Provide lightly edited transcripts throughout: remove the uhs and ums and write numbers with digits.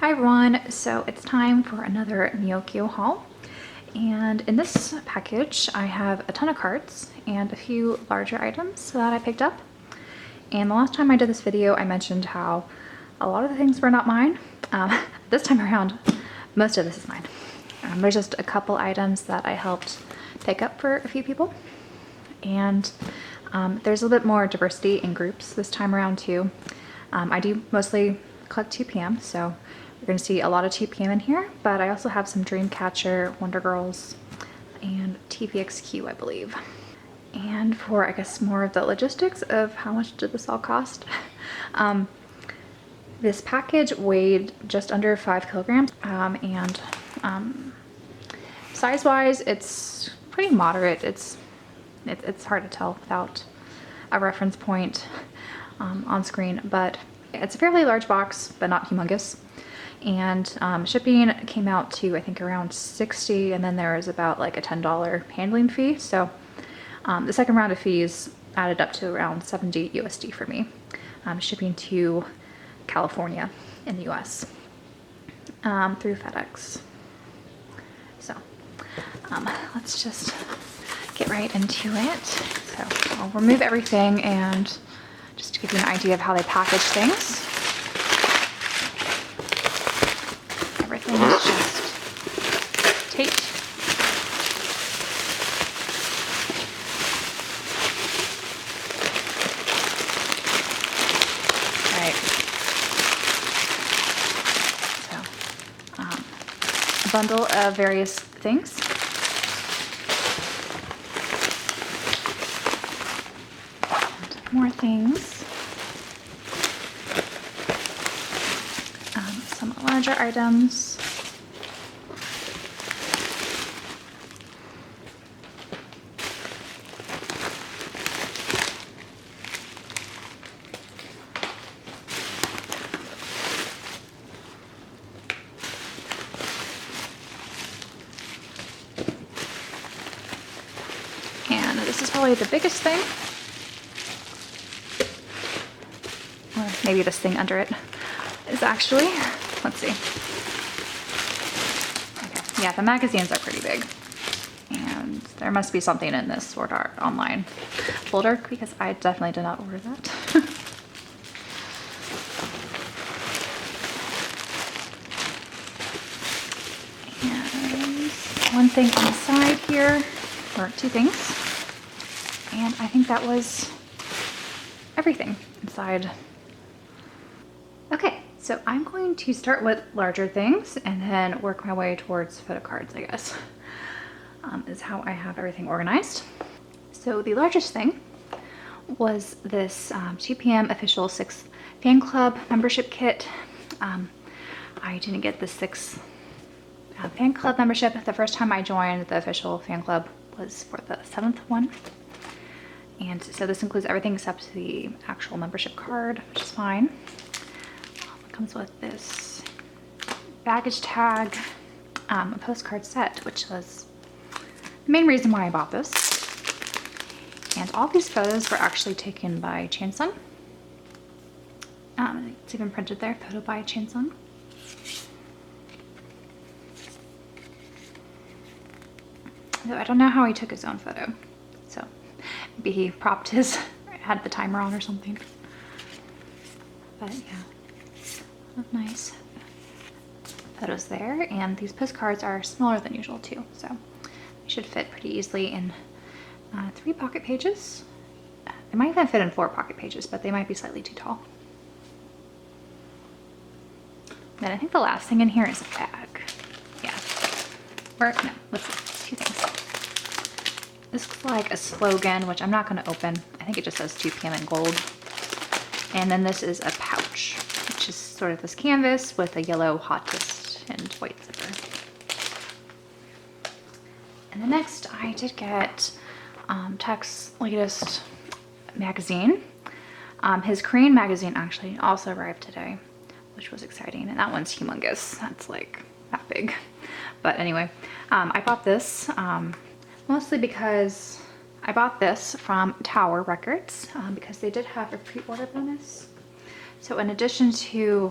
Hi everyone, so it's time for another Neokyo haul, and in this package I have a ton of cards and a few larger items that I picked up. And the last time I did this video I mentioned how a lot of the things were not mine. This time around most of this is mine. There's just a couple items that I helped pick up for a few people, and there's a little bit more diversity in groups this time around too. I do mostly collect TPM, so you're going to see a lot of TPM in here, but I also have some Dreamcatcher, Wonder Girls, and TVXQ, I believe. And for, I guess, more of the logistics of how much did this all cost, this package weighed just under 5 kilograms, and size-wise, it's pretty moderate. It's hard to tell without a reference point on screen, but it's a fairly large box, but not humongous. And shipping came out to, I think, around $60, and then there was about like a $10 handling fee. So the second round of fees added up to around $70 USD for me, shipping to California in the US through FedEx. So let's just get right into it. So I'll remove everything, and just to give you an idea of how they package things. Everything is just taped. Right. So, a bundle of various things. And more things. Some larger items. And this is probably the biggest thing. Or maybe this thing under it is actually, let's see. Okay, yeah, the magazines are pretty big. And there must be something in this Sword Art Online folder, because I definitely did not order that. And one thing on the side here, or two things. And I think that was everything inside. Okay, so I'm going to start with larger things and then work my way towards photocards, I guess, is how I have everything organized. So the largest thing was this TPM official 6th fan club membership kit. I didn't get the 6th fan club membership. The first time I joined the official fan club was for the 7th one. And so this includes everything except the actual membership card, which is fine. Comes with this baggage tag, a postcard set, which was the main reason why I bought this. And all these photos were actually taken by Chansung. It's even printed there, photo by Chansung. Though I don't know how he took his own photo, so maybe he propped his, had the timer on or something. But yeah. Nice photos there, and these postcards are smaller than usual too, so they should fit pretty easily in 3 pocket pages. They might even fit in 4 pocket pages, but they might be slightly too tall. Then I think the last thing in here is a bag. Yeah. Or no, let's see, 2 things. This looks like a slogan, which I'm not going to open. I think it just says 2PM in gold. And then this is a pouch, which is sort of this canvas with a yellow hot twist and white zipper. And then next I did get Tech's latest magazine. His Korean magazine actually also arrived today, which was exciting, and that one's humongous. That's like that big. But anyway, I bought this mostly because I bought this from Tower Records because they did have a pre-order bonus. So in addition to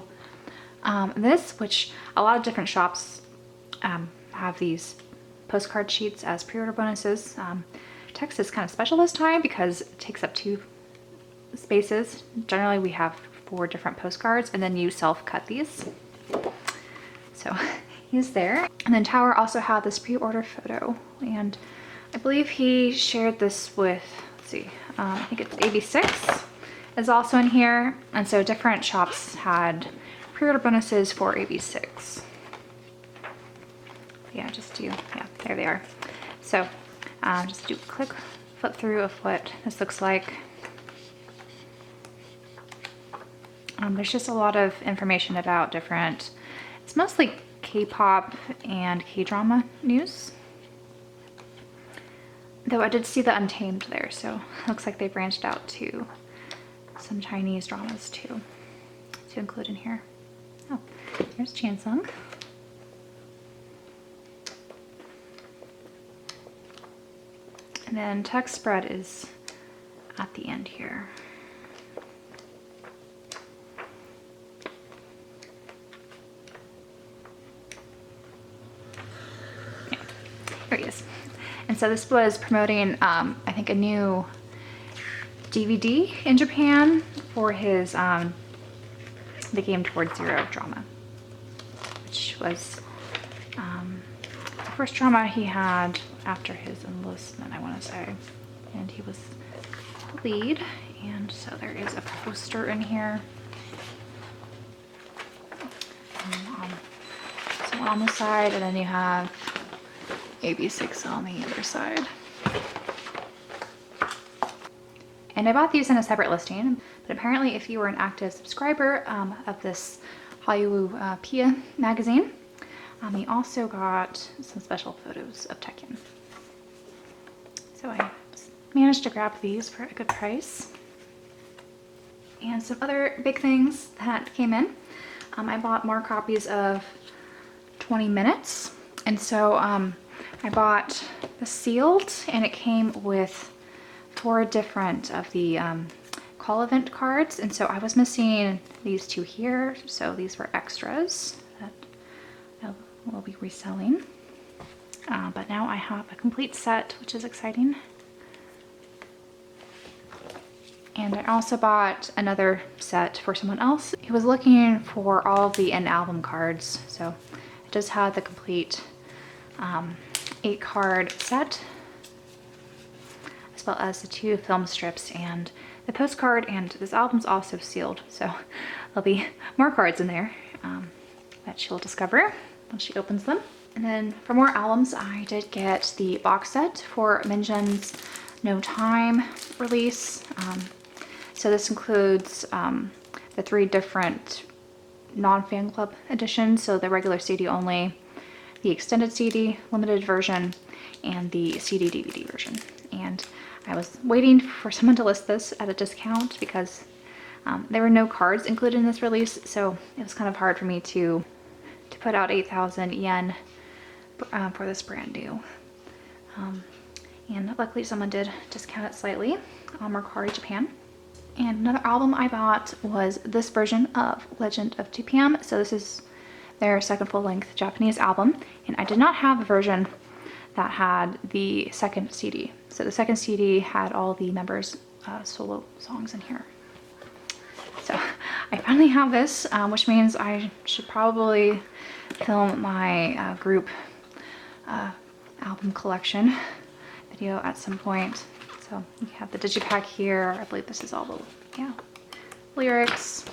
This, which a lot of different shops have these postcard sheets as pre-order bonuses. Text is kind of special this time because it takes up 2 spaces. Generally we have 4 different postcards, and then you self-cut these. So he's there. And then Tower also had this pre-order photo, and I believe he shared this with, let's see, I think it's AB6 is also in here. And so different shops had pre-order bonuses for AB6. Yeah, there they are. So just do a quick flip through of what this looks like. There's just a lot of information about different, it's mostly K-pop and K-drama news. Though I did see the Untamed there, so it looks like they branched out to some Chinese dramas too, to include in here. Oh, here's Chansung. And then text spread is at the end here. Yeah, here he is. And so this was promoting, I think, a new DVD in Japan for his The Game Towards Zero drama, which was the first drama he had after his enlistment, I want to say. And he was the lead. And so there is a poster in here. So on the side, and then you have AB6 on the other side. And I bought these in a separate listing, but apparently if you were an active subscriber of this Hallyu Pia magazine, you also got some special photos of Taecyeon. So I managed to grab these for a good price. And some other big things that came in. I bought more copies of 20 Minutes. And so I bought the sealed, and it came with 4 different of the call event cards. And so I was missing these 2 here. So these were extras that I will be reselling. But now I have a complete set, which is exciting. And I also bought another set for someone else. He was looking for all of the in-album cards. So I just had the complete 8-card set, as well as the 2 film strips and the postcard, and this album's also sealed. So there'll be more cards in there that she'll discover when she opens them. And then for more albums, I did get the box set for Minjun's No Time release. So this includes the 3 different non-fan club editions. So the regular CD only, the extended CD, limited version, and the CD DVD version. And I was waiting for someone to list this at a discount because there were no cards included in this release. So it was kind of hard for me to put out 8,000 yen for this brand new. And luckily someone did discount it slightly on Mercari Japan. And another album I bought was this version of Legend of 2PM. So this is their second full-length Japanese album. And I did not have a version that had the second CD. So the second CD had all the members' solo songs in here. So I finally have this, which means I should probably film my group album collection video at some point. So we have the digipack here. I believe this is all the lyrics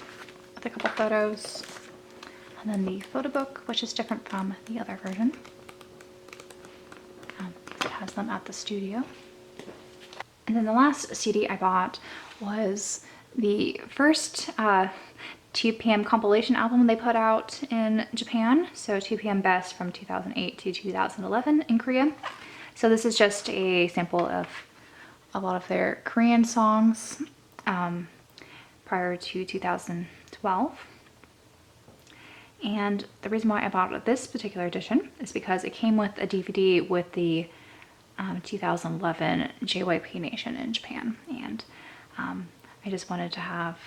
with a couple photos. And then the photo book, which is different from the other version. It has them at the studio. And then the last CD I bought was the first 2PM compilation album they put out in Japan. So 2PM Best from 2008 to 2011 in Korea. So this is just a sample of a lot of their Korean songs prior to 2012. And the reason why I bought this particular edition is because it came with a DVD with the 2011 JYP Nation in Japan. And I just wanted to have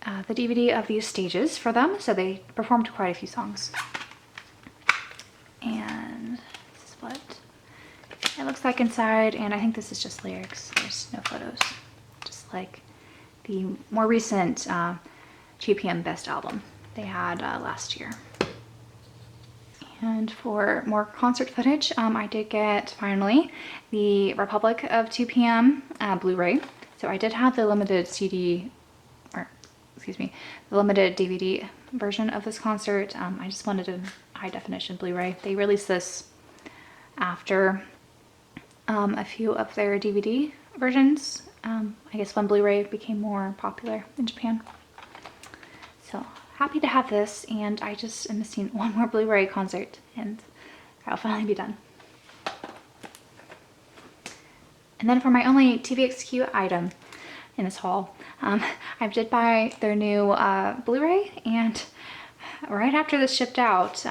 the DVD of these stages for them. So they performed quite a few songs. And this is what it looks like inside. And I think this is just lyrics. There's no photos. Just like the more recent GPM Best album they had last year. And for more concert footage, I did get finally the Republic of 2PM Blu-ray. So I did have the limited CD, or excuse me, the limited DVD version of this concert. I just wanted a high definition Blu-ray. They released this after a few of their DVD versions. I guess when Blu-ray became more popular in Japan. So happy to have this, and I just am missing one more Blu-ray concert and I'll finally be done. And then for my only TVXQ item in this haul, I did buy their new Blu-ray, and right after this shipped out,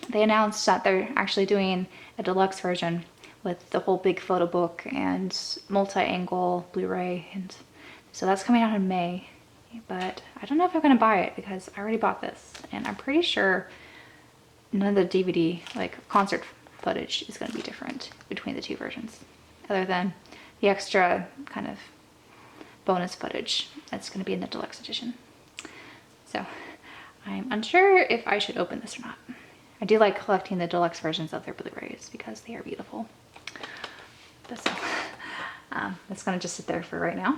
they announced that they're actually doing a deluxe version with the whole big photo book and multi-angle Blu-ray, and so that's coming out in May. But I don't know if I'm gonna buy it because I already bought this, and I'm pretty sure none of the DVD, like concert footage, is gonna be different between the two versions, other than the extra kind of bonus footage that's gonna be in the deluxe edition. So I'm unsure if I should open this or not. I do like collecting the deluxe versions of their Blu-rays because they are beautiful. But so that's gonna just sit there for right now.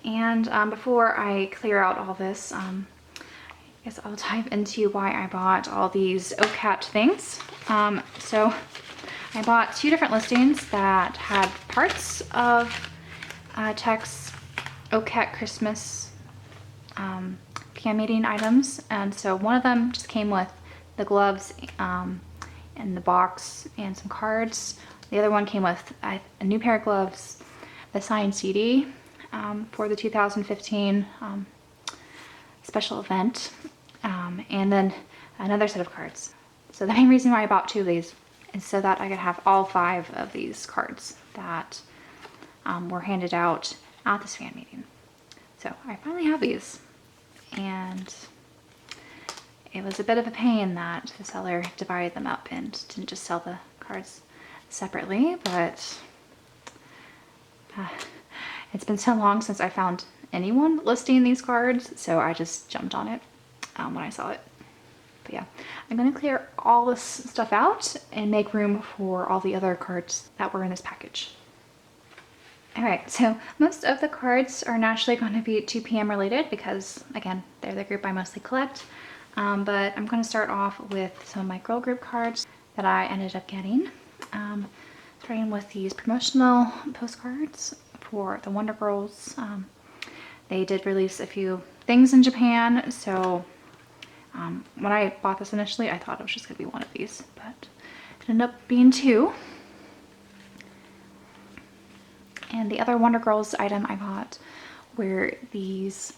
And before I clear out all this, I guess I'll dive into why I bought all these OCAT things. So I bought two different listings that had parts of Tech's OCAT Christmas PM meeting items. And so one of them just came with the gloves and the box and some cards. The other one came with a new pair of gloves, the signed CD, for the 2015 special event, and then another set of cards. So the main reason why I bought two of these is so that I could have all 5 of these cards that were handed out at this fan meeting. So I finally have these, and it was a bit of a pain that the seller divided them up and didn't just sell the cards separately, but it's been so long since I found anyone listing these cards, so I just jumped on it when I saw it. But yeah, I'm gonna clear all this stuff out and make room for all the other cards that were in this package. All right, so most of the cards are naturally going to be 2PM related because, again, they're the group I mostly collect. But I'm going to start off with some of my girl group cards that I ended up getting. Starting with these promotional postcards for the Wonder Girls. They did release a few things in Japan, so when I bought this initially, I thought it was just going to be one of these, but it ended up being 2. And the other Wonder Girls item I got were these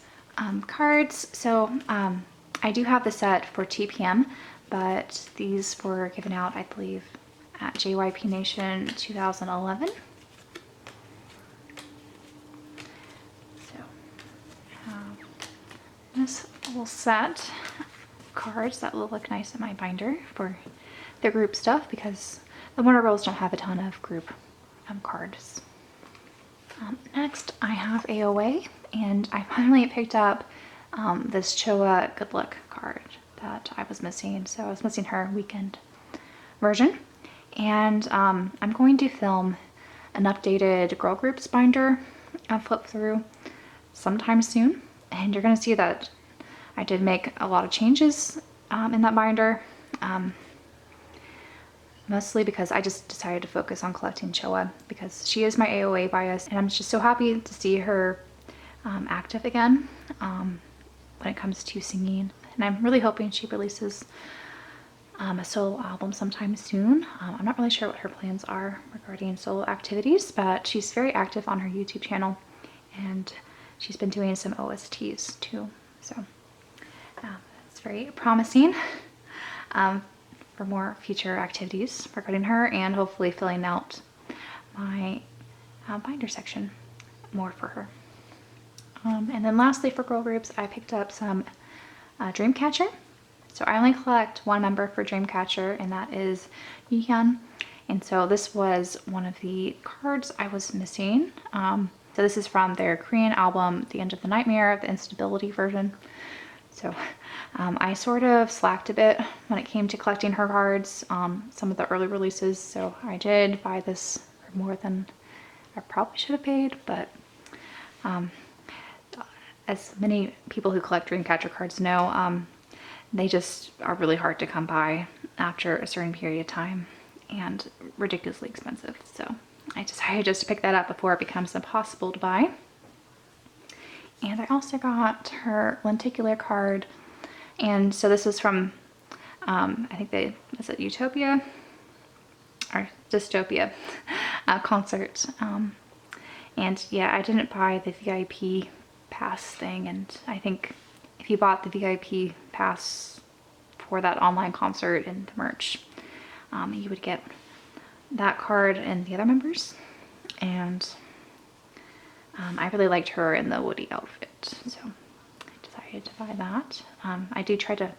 cards. So I do have the set for TPM, but these were given out, I believe, at JYP Nation 2011. So I have this little set of cards that will look nice in my binder for the group stuff because the Wonder Girls don't have a ton of group cards. Next, I have AOA, and I finally picked up this Choa Good Luck card that I was missing. So I was missing her weekend version, and I'm going to film an updated girl groups binder flip through sometime soon, and you're going to see that I did make a lot of changes in that binder. Mostly because I just decided to focus on collecting Choa because she is my AOA bias, and I'm just so happy to see her active again when it comes to singing. And I'm really hoping she releases a solo album sometime soon. I'm not really sure what her plans are regarding solo activities, but she's very active on her YouTube channel, and she's been doing some OSTs too. So it's very promising. For more future activities regarding her, and hopefully filling out my binder section more for her. And then lastly for girl groups, I picked up some Dreamcatcher. So I only collect one member for Dreamcatcher, and that is Junho. And so this was one of the cards I was missing. So this is from their Korean album, The End of the Nightmare, the Instability version. So I sort of slacked a bit when it came to collecting her cards, some of the early releases. So I did buy this for more than I probably should have paid, but as many people who collect Dreamcatcher cards know, they just are really hard to come by after a certain period of time and ridiculously expensive. So I decided just to pick that up before it becomes impossible to buy. And I also got her lenticular card. And so this is from, I think is it Utopia or Dystopia concert. And yeah, I didn't buy the VIP pass thing. And I think if you bought the VIP pass for that online concert and the merch, you would get that card and the other members. And I really liked her in the Woody outfit, so I decided to buy that. I do try to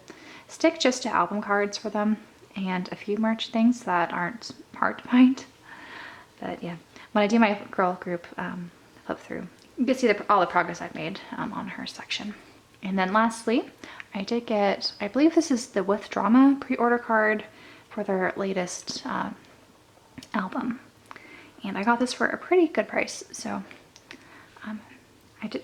stick just to album cards for them and a few merch things that aren't hard to find. But yeah, when I do my girl group flip through, you can see all the progress I've made on her section. And then lastly, I did get, I believe this is the With Drama pre-order card for their latest album. And I got this for a pretty good price. So I'm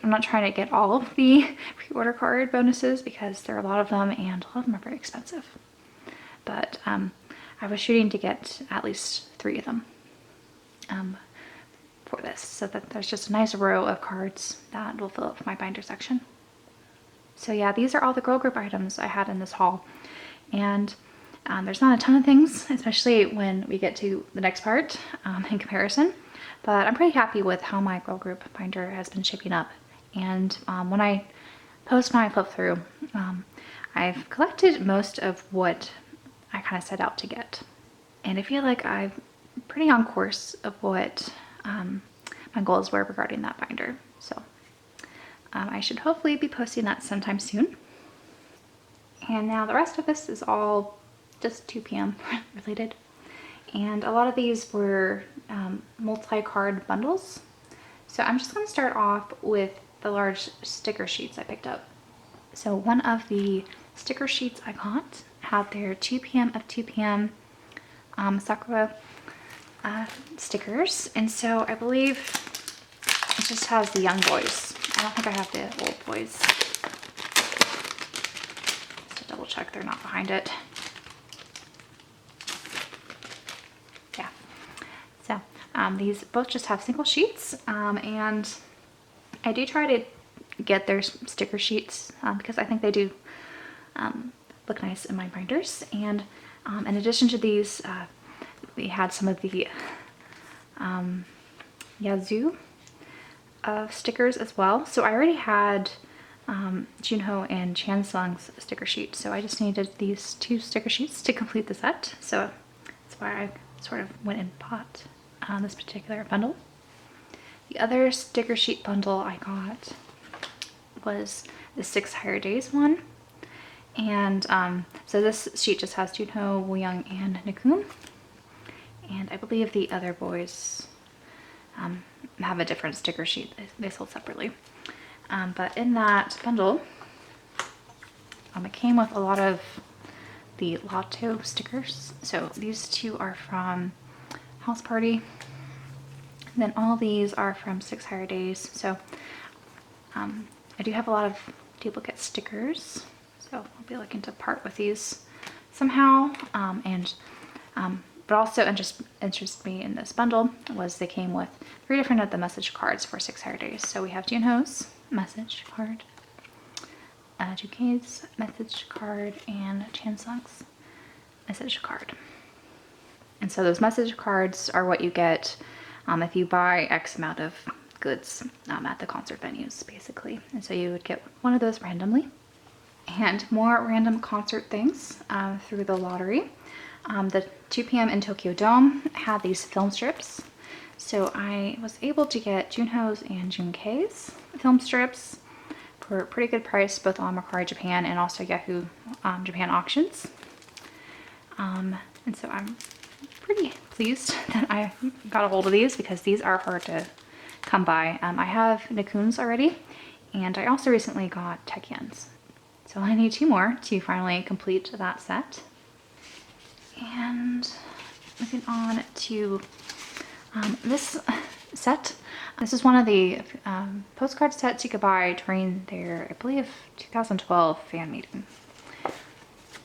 not trying to get all of the pre-order card bonuses because there are a lot of them and a lot of them are very expensive. But I was shooting to get at least 3 of them for this, so that there's just a nice row of cards that will fill up my binder section. So yeah, these are all the girl group items I had in this haul. And there's not a ton of things, especially when we get to the next part in comparison. But I'm pretty happy with how my girl group binder has been shaping up. And when I post my flip through, I've collected most of what I kind of set out to get. And I feel like I'm pretty on course of what my goals were regarding that binder. So I should hopefully be posting that sometime soon. And now the rest of this is all just 2 p.m. related. And a lot of these were multi-card bundles. So I'm just going to start off with the large sticker sheets I picked up. So one of the sticker sheets I got had their 2 p.m. of 2 p.m. Sakura stickers. And so I believe it just has the young boys. I don't think I have the old boys. Just to double check they're not behind it. Yeah. So these both just have single sheets, and I do try to get their sticker sheets because I think they do look nice in my binders. And in addition to these, we had some of the Yazoo stickers as well. So I already had Junho and Chansung's sticker sheet, so I just needed these 2 sticker sheets to complete the set. So that's why I sort of went and bought this particular bundle. The other sticker sheet bundle I got was the 6 Higher Days one. And so this sheet just has Junho, Wooyoung, and Nikun. And I believe the other boys have a different sticker sheet. They sold separately. But in that bundle, it came with a lot of the Lotto stickers. So these 2 are from House Party. And then all these are from 6 Higher Days. So I do have a lot of duplicate stickers. So I'll be looking to part with these somehow. But also interested me in this bundle was they came with 3 different of the message cards for 6 Higher Days. So we have Junho's message card, Jukei's message card, and Chansung's message card. And so those message cards are what you get if you buy X amount of goods at the concert venues, basically. And so you would get one of those randomly. And more random concert things through the lottery. The 2 p.m. in Tokyo Dome had these film strips. So I was able to get Junho's and Junkei's. film strips for a pretty good price, both on Mercari Japan and also Yahoo Japan auctions. And so I'm pretty pleased that I got a hold of these because these are hard to come by. I have Nikun's already, and I also recently got Taecyeon's. So I need 2 more to finally complete that set. And moving on to this set. This is one of the postcard sets you could buy during their, I believe, 2012 fan meeting.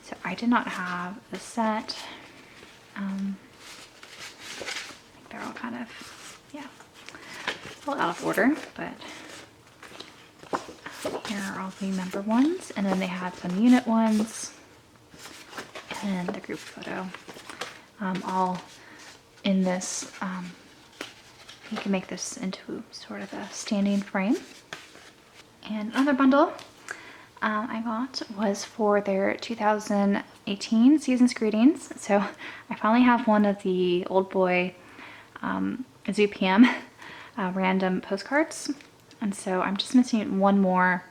So I did not have the set. I think they're all kind of, yeah, all out of order, but here are all the member ones. And then they had some unit ones and the group photo, all in this. You can make this into sort of a standing frame. And another bundle I got was for their 2018 Season's Greetings. So I finally have one of the Old Boy ZPM random postcards. And so I'm just missing one more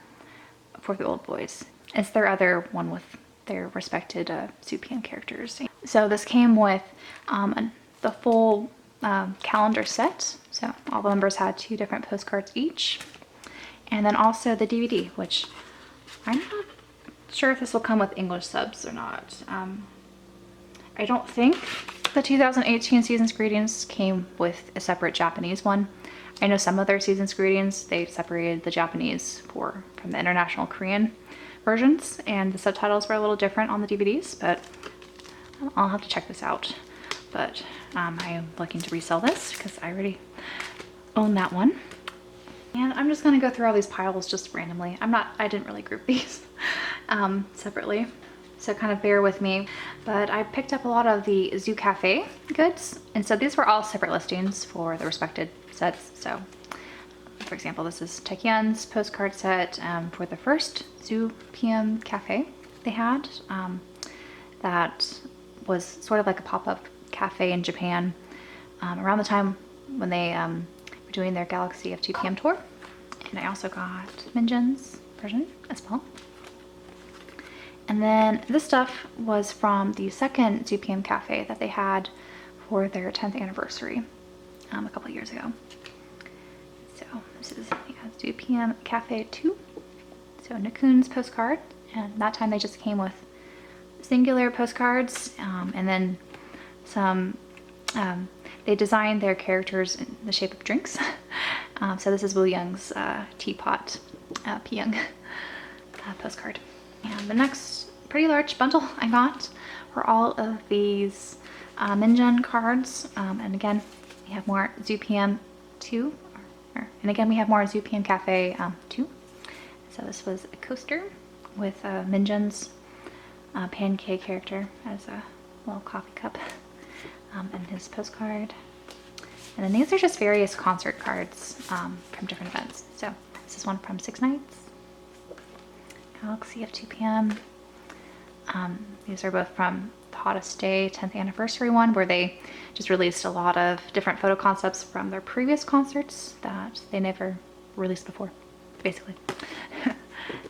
for the Old Boys. It's their other one with their respected ZPM characters. So this came with the full calendar set. So all the members had 2 different postcards each. And then also the DVD, which I'm not sure if this will come with English subs or not. I don't think the 2018 Season's Greetings came with a separate Japanese one. I know some of their Season's Greetings, they separated the Japanese from the international Korean versions, and the subtitles were a little different on the DVDs, but I'll have to check this out. But I am looking to resell this because I already own that one. And I'm just gonna go through all these piles just randomly. I didn't really group these separately, so kind of bear with me. But I picked up a lot of the Zoo Cafe goods, and so these were all separate listings for the respected sets. So for example, this is Taecyeon's postcard set for the first Zoo PM Cafe they had. That was sort of like a pop-up cafe in Japan around the time when they were doing their Galaxy of 2 PM tour. And I also got Minjun's version as well. And then this stuff was from the second 2 PM Cafe that they had for their 10th anniversary a couple years ago. So this is 2 PM Cafe 2. So Nikun's postcard, and that time they just came with singular postcards, and then some, they designed their characters in the shape of drinks. So this is Woo Young's teapot Pyung postcard. And the next pretty large bundle I got were all of these Minjun cards. And again, we have more Zoo PM 2. And again, we have more Zoo PM Cafe 2. So this was a coaster with Minjun's pancake character as a little coffee cup, and his postcard. And then these are just various concert cards from different events. So this is one from 6 Nights, Galaxy of 2 PM. These are both from the Hottest Day 10th anniversary one, where they just released a lot of different photo concepts from their previous concerts that they never released before, basically.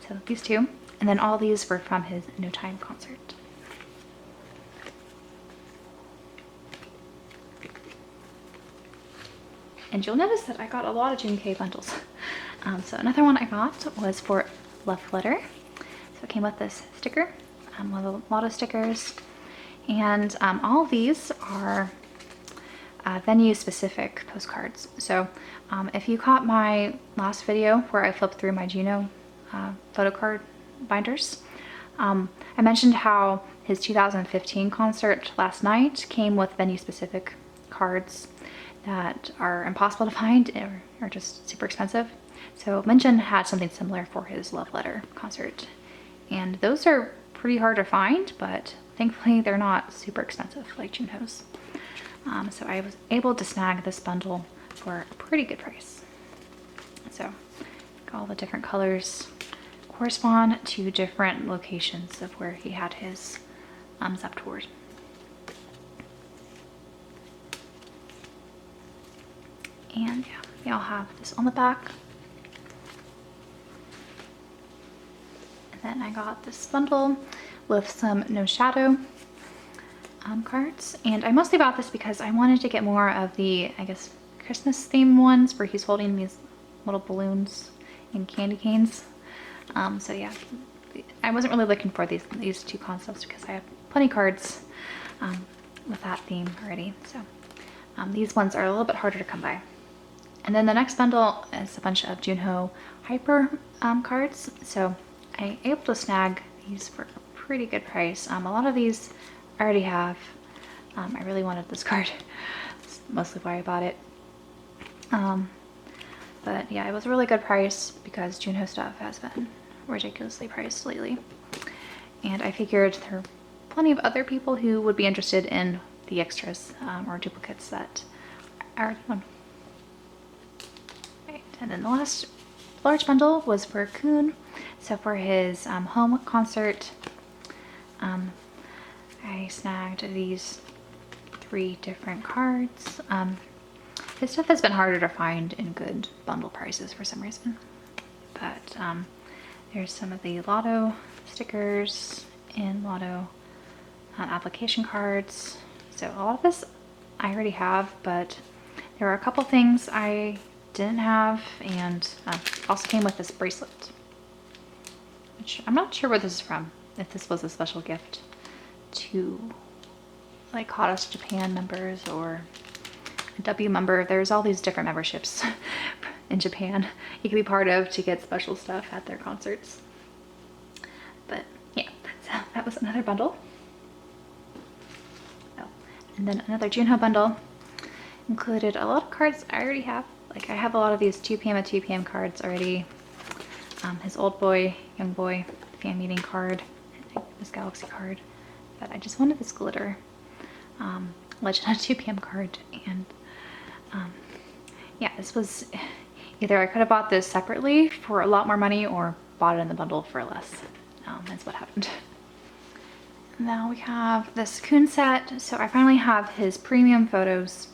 So these 2. And then all these were from his No Time concert. And you'll notice that I got a lot of Junho bundles. So another one I got was for Love Letter. So it came with this sticker, with a lot of stickers. And all of these are venue specific postcards. So if you caught my last video where I flipped through my Junho photo card binders, I mentioned how his 2015 concert Last Night came with venue specific cards that are impossible to find or are just super expensive. So Minjun had something similar for his Love Letter concert, and those are pretty hard to find, but thankfully they're not super expensive like Junho's. So I was able to snag this bundle for a pretty good price. So all the different colors correspond to different locations of where he had his ZEP tours. And yeah, they all have this on the back. then I got this bundle with some No Shadow cards. And I mostly bought this because I wanted to get more of the, I guess, Christmas themed ones where he's holding these little balloons and candy canes. So yeah, I wasn't really looking for these two concepts because I have plenty of cards with that theme already. So these ones are a little bit harder to come by. And then the next bundle is a bunch of Junho Hyper cards. So I able to snag these for a pretty good price. A lot of these I already have. I really wanted this card. That's mostly why I bought it. But yeah, it was a really good price because Junho stuff has been ridiculously priced lately. And I figured there are plenty of other people who would be interested in the extras or duplicates that I already own. Right. And then the last large bundle was for Kun. So for his home concert, I snagged these 3 different cards. His stuff has been harder to find in good bundle prices for some reason. But there's some of the Lotto stickers and Lotto application cards. So a lot of this I already have, but there are a couple things I didn't have, and also came with this bracelet, which I'm not sure where this is from, if this was a special gift to like Hottest Japan members or a W member. There's all these different memberships in Japan you can be part of to get special stuff at their concerts. But yeah, so that was another bundle. Oh, and then another Junho bundle included a lot of cards I already have. Like I have a lot of these 2 p.m. at 2 p.m. cards already. His old boy, young boy fan meeting card, this Galaxy card. But I just wanted this glitter Legend at 2 p.m. card. And yeah, this was either I could have bought this separately for a lot more money or bought it in the bundle for less. That's what happened. Now we have this Kun set. So I finally have his premium photos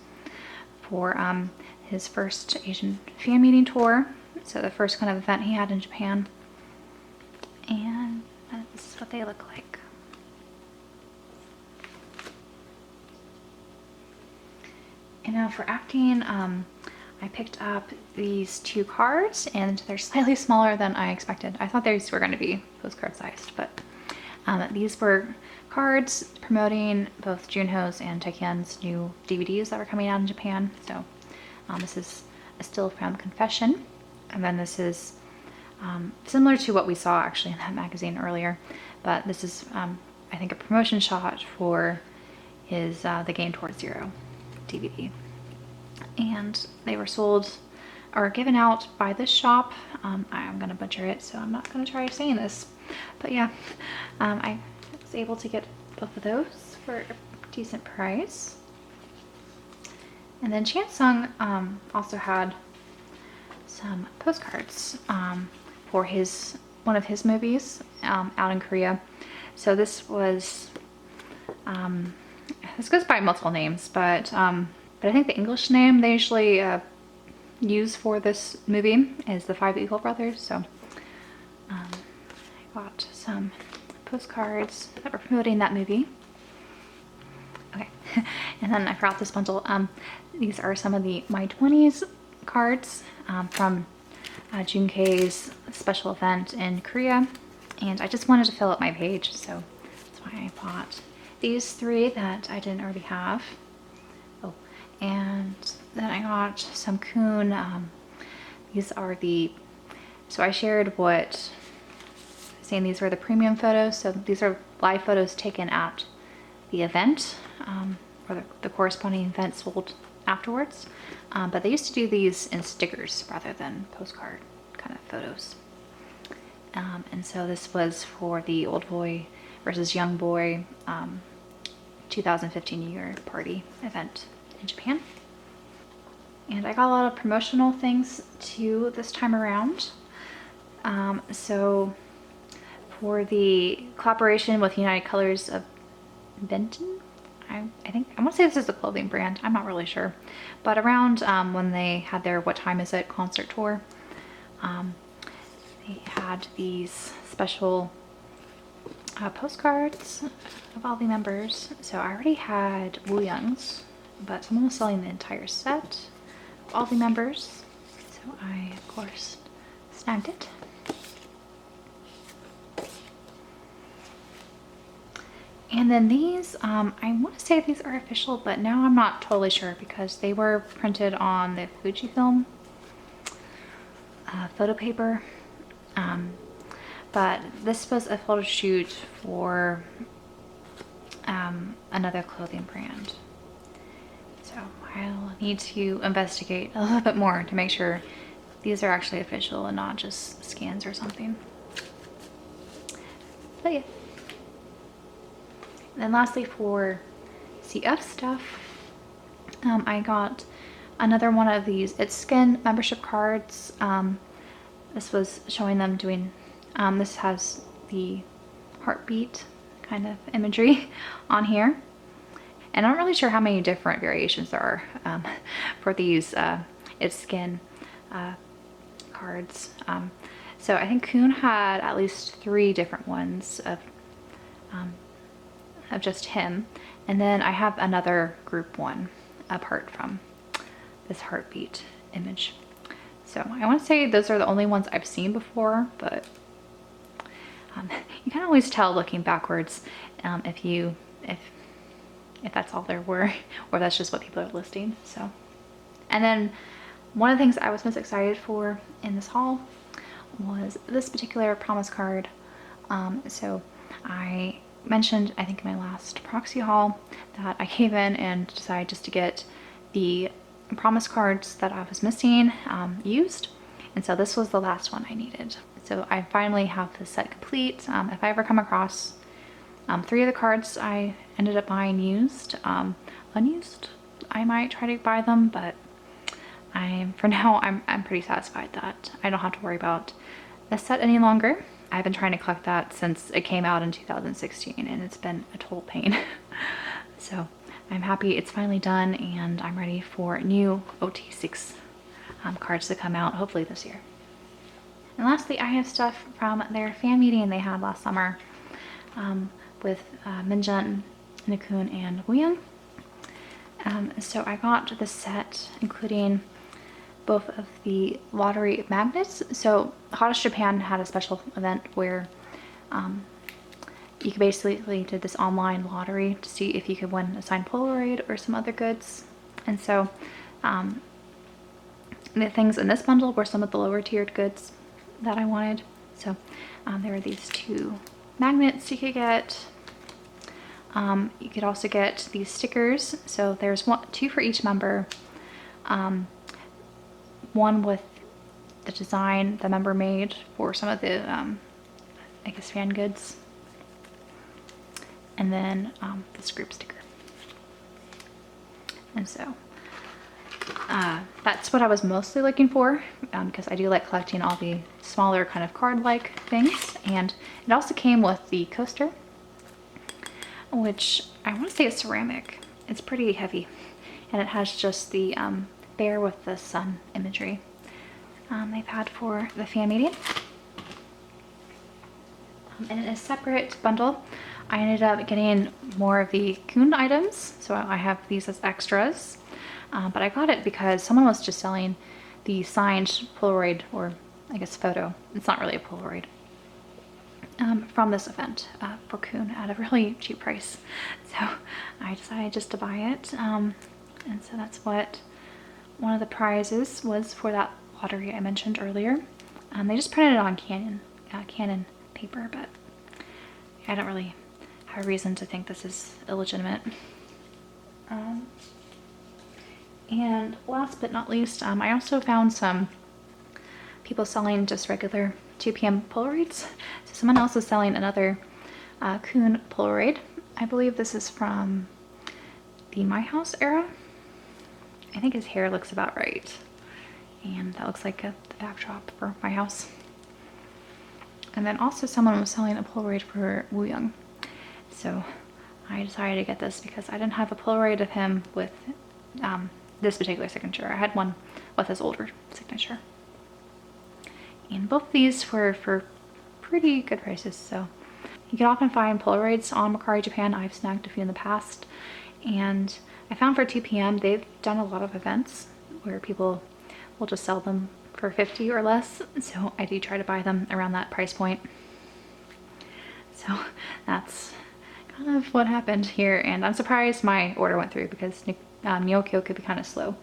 for his first Asian fan meeting tour. So the first kind of event he had in Japan. And this is what they look like. And now for acting, I picked up these 2 cards, and they're slightly smaller than I expected. I thought these were going to be postcard sized, but these were cards promoting both Junho's and Taecyeon's new DVDs that were coming out in Japan. So this is a still from Confession, and then this is similar to what we saw actually in that magazine earlier, but this is I think a promotion shot for his The Game Towards Zero DVD. And they were sold or given out by this shop. I'm gonna butcher it, so I'm not gonna try saying this, but yeah, I was able to get both of those for a decent price. And then Chansung also had some postcards for one of his movies out in Korea. So this was this goes by multiple names, but I think the English name they usually use for this movie is the Five Eagle Brothers. So I got some postcards that were promoting that movie. Okay, and then I forgot this bundle. These are some of the My 20s cards from Junkei's special event in Korea, and I just wanted to fill up my page, so that's why I bought these 3 that I didn't already have. Oh, and then I got some Kun. These are so I shared saying these were the premium photos. So these are live photos taken at the event, or the corresponding event sold afterwards. But they used to do these in stickers rather than postcard kind of photos. And so this was for the old boy versus young boy 2015 New Year party event in Japan. And I got a lot of promotional things too this time around. So for the collaboration with United Colors of Benton, I want to say this is a clothing brand, I'm not really sure, but around when they had their What Time Is It concert tour, they had these special postcards of all the members. So I already had Wooyoung's, but someone was selling the entire set of all the members. So I, of course, snagged it. And then these, I want to say these are official, but now I'm not totally sure because they were printed on the Fujifilm photo paper. But this was a photo shoot for another clothing brand. So I'll need to investigate a little bit more to make sure these are actually official and not just scans or something. But yeah. And then lastly, for CF stuff, I got another one of these It's Skin membership cards. This was showing them doing, this has the heartbeat kind of imagery on here. And I'm not really sure how many different variations there are for these It's Skin cards. So I think Kuhn had at least 3 different ones of just him. And then I have another group one apart from this heartbeat image. So I want to say those are the only ones I've seen before, but you can always tell looking backwards if that's all there were, or that's just what people are listing. So, and then one of the things I was most excited for in this haul was this particular promise card. So I mentioned, I think in my last Proxy haul, that I came in and decided just to get the promise cards that I was missing used, and so this was the last one I needed. So I finally have the set complete. If I ever come across 3 of the cards I ended up buying used, unused, I might try to buy them, but for now I'm pretty satisfied that I don't have to worry about the set any longer. I've been trying to collect that since it came out in 2016, and it's been a total pain. So I'm happy it's finally done, and I'm ready for new OT6 cards to come out hopefully this year. And lastly, I have stuff from their fan meeting they had last summer with Minjun, Nikun, and Wooyoung. So I got the set including both of the lottery magnets. So Hottest Japan had a special event where you could basically did this online lottery to see if you could win a signed Polaroid or some other goods. And so the things in this bundle were some of the lower tiered goods that I wanted. So there were these 2 magnets you could get. You could also get these stickers. So there's 2 for each member. One with the design the member made for some of the, I guess, fan goods. And then this group sticker. And so that's what I was mostly looking for, because I do like collecting all the smaller kind of card-like things. And it also came with the coaster, which I want to say is ceramic. It's pretty heavy, and it has just the bear with the sun imagery they've had for the fan meeting. And in a separate bundle, I ended up getting more of the Kuhn items. So I have these as extras, but I got it because someone was just selling the signed Polaroid, or I guess photo. It's not really a Polaroid. From this event for Kuhn at a really cheap price. So I decided just to buy it. And so that's what one of the prizes was for that lottery I mentioned earlier. They just printed it on Canon paper, but I don't really have a reason to think this is illegitimate. And last but not least, I also found some people selling just regular 2 p.m. Polaroids. So someone else is selling another Kuhn Polaroid. I believe this is from the My House era. I think his hair looks about right. And that looks like the backdrop for My House. And then also someone was selling a Polaroid for Wooyoung. So I decided to get this because I didn't have a Polaroid of him with this particular signature. I had one with his older signature. And both of these were for pretty good prices. So you can often find Polaroids on Mercari Japan. I've snagged a few in the past. And I found for 2 p.m. they've done a lot of events where people will just sell them for 50 or less. So I do try to buy them around that price point. So that's kind of what happened here. And I'm surprised my order went through because Neokyo could be kind of slow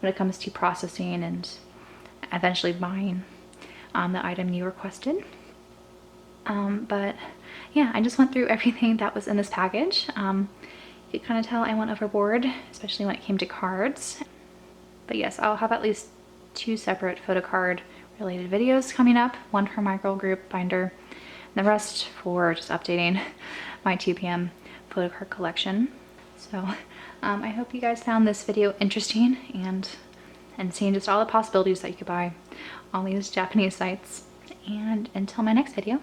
when it comes to processing and eventually buying the item you requested. But yeah, I just went through everything that was in this package. You can kind of tell I went overboard, especially when it came to cards. But yes, I'll have at least 2 separate photocard related videos coming up, one for my girl group binder, and the rest for just updating my 2 p.m. photocard collection. So I hope you guys found this video interesting and seeing just all the possibilities that you could buy on these Japanese sites. And until my next video,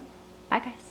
bye guys.